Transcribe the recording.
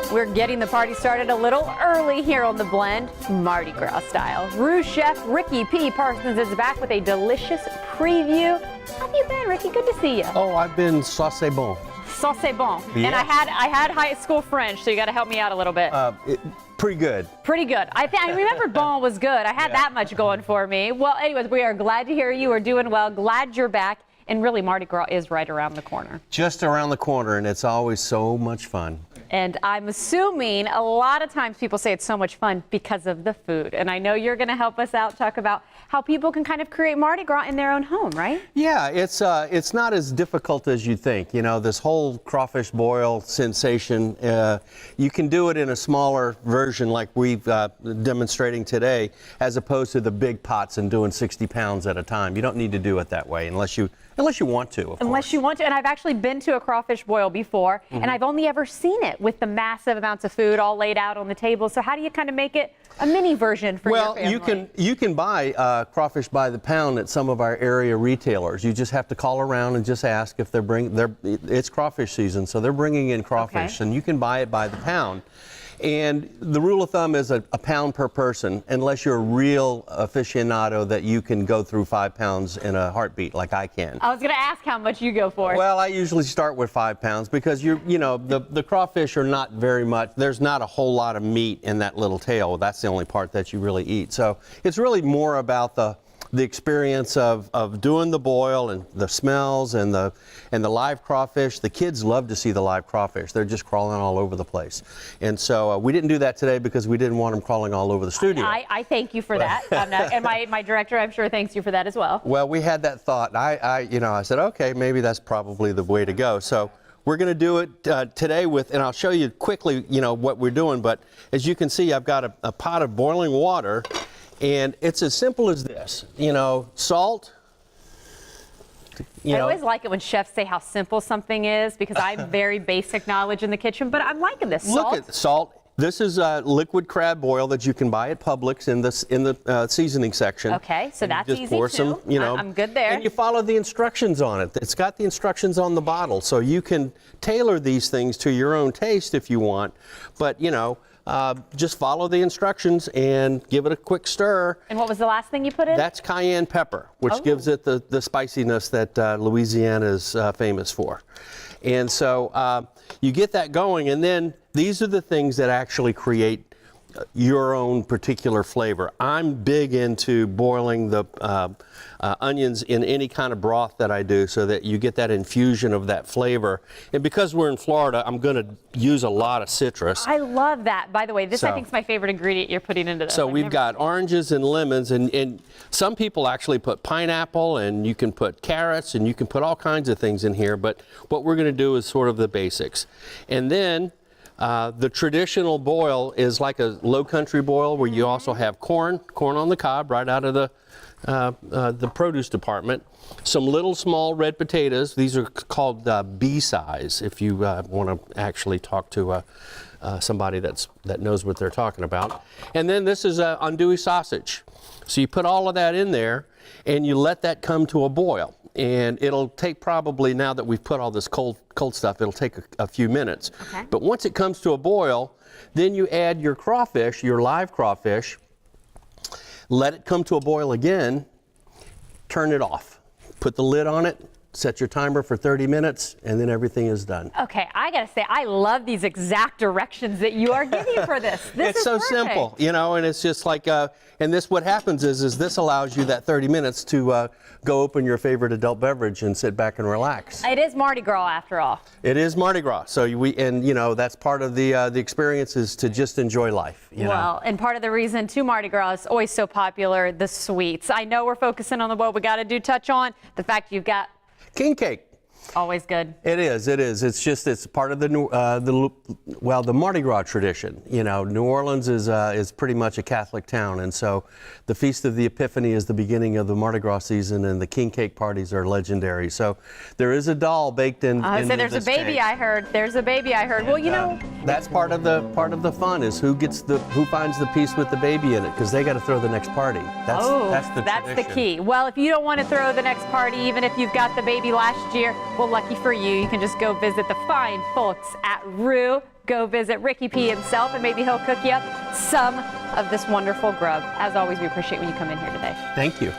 We're getting the party started a little early here on The Blend, Mardi Gras style. Roux chef Ricky P. Parsons is back with a delicious preview. How have you been, Ricky? Good to see you. Oh, I've been sauce bon. Sauce bon. Yes. And I had high school French, so you got to help me out a little bit. Pretty good. Pretty good. I remember bon was good. I had that much going for me. Well, anyways, we are glad to hear you are doing well. Glad you're back. And really, Mardi Gras is right around the corner. Just around the corner, and it's always so much fun. And I'm assuming a lot of times people say it's so much fun because of the food. And I know you're going to help us out, talk about how people can kind of create Mardi Gras in their own home, right? Yeah, it's not as difficult as you think. You know, this whole crawfish boil sensation, you can do it in a smaller version like we've demonstrating today, as opposed to the big pots and doing 60 pounds at a time. You don't need to do it that way unless you want to, of Unless course. you want to. And I've actually been to a crawfish boil before, and I've only ever seen it with the massive amounts of food all laid out on the table. So how do you kind of make it a mini version for your family? Well, you can buy crawfish by the pound at some of our area retailers. You just have to call around and just ask if it's crawfish season, so they're bringing in crawfish, and you can buy it by the pound. And the rule of thumb is a pound per person, unless you're a real aficionado that you can go through 5 pounds in a heartbeat like I can. I was going to ask how much you go for. Well, I usually start with 5 pounds because the crawfish are not very much. There's not a whole lot of meat in that little tail. That's the only part that you really eat. So it's really more about the experience of doing the boil and the smells and the live crawfish. The kids love to see the live crawfish. They're just crawling all over the place. And so we didn't do that today because we didn't want them crawling all over the studio. I thank you for that. And my director, I'm sure, thanks you for that as well. Well, we had that thought. I said, okay, maybe that's probably the way to go. So we're going to do it today and I'll show you quickly, what we're doing. But as you can see, I've got a pot of boiling water. And it's as simple as this, salt. I always like it when chefs say how simple something is because I'm very basic knowledge in the kitchen, but I'm liking this. Salt. Look at salt. This is liquid crab oil that you can buy at Publix in the seasoning section. Okay, so that's just easy pour too. some, I'm good there. And you follow the instructions on it. It's got the instructions on the bottle, so you can tailor these things to your own taste if you want. But just follow the instructions and give it a quick stir. And what was the last thing you put in? That's cayenne pepper, which gives it the spiciness that Louisiana is famous for. And so you get that going, and then these are the things that actually create your own particular flavor. I'm big into boiling the onions in any kind of broth that I do so that you get that infusion of that flavor. And because we're in Florida, I'm going to use a lot of citrus. I love that. By the way, this I think is my favorite ingredient you're putting into this. So we've got oranges and lemons, and some people actually put pineapple, and you can put carrots, and you can put all kinds of things in here. But what we're going to do is sort of the basics. And then the traditional boil is like a low country boil where you also have corn on the cob right out of the produce department. Some little small red potatoes. These are called B-size if you want to actually talk to somebody that knows what they're talking about. And then this is andouille sausage. So you put all of that in there and you let that come to a boil. And it'll take probably, now that we've put all this cold stuff, it'll take a few minutes. Okay. But once it comes to a boil, then you add your crawfish, your live crawfish, let it come to a boil again, turn it off. Put the lid on it, set your timer for 30 minutes, and then everything is done. Okay, I gotta say, I love these exact directions that you are giving for this. It's so simple, and it's just like, and this, what happens is this allows you that 30 minutes to go open your favorite adult beverage and sit back and relax. It is Mardi Gras after all. It is Mardi Gras, so that's part of the experience is to just enjoy life. Well, and part of the reason too Mardi Gras is always so popular, the sweets. I know we're focusing on what we got to touch on the fact you've got king cake. Always good. It is. It's part of the Mardi Gras tradition. New Orleans is pretty much a Catholic town, and so the Feast of the Epiphany is the beginning of the Mardi Gras season, and the king cake parties are legendary. So there is a doll baked in. So there's a baby cake. I heard. There's a baby I heard. Well, That's part of the fun is who finds the piece with the baby in it, because they got to throw the next party. That's the tradition. key. Well, if you don't want to throw the next party, even if you've got the baby last year, well, lucky for you, you can just go visit the fine folks at Roux. Go visit Ricky P himself, and maybe he'll cook you up some of this wonderful grub. As always, we appreciate when you come in here today. Thank you.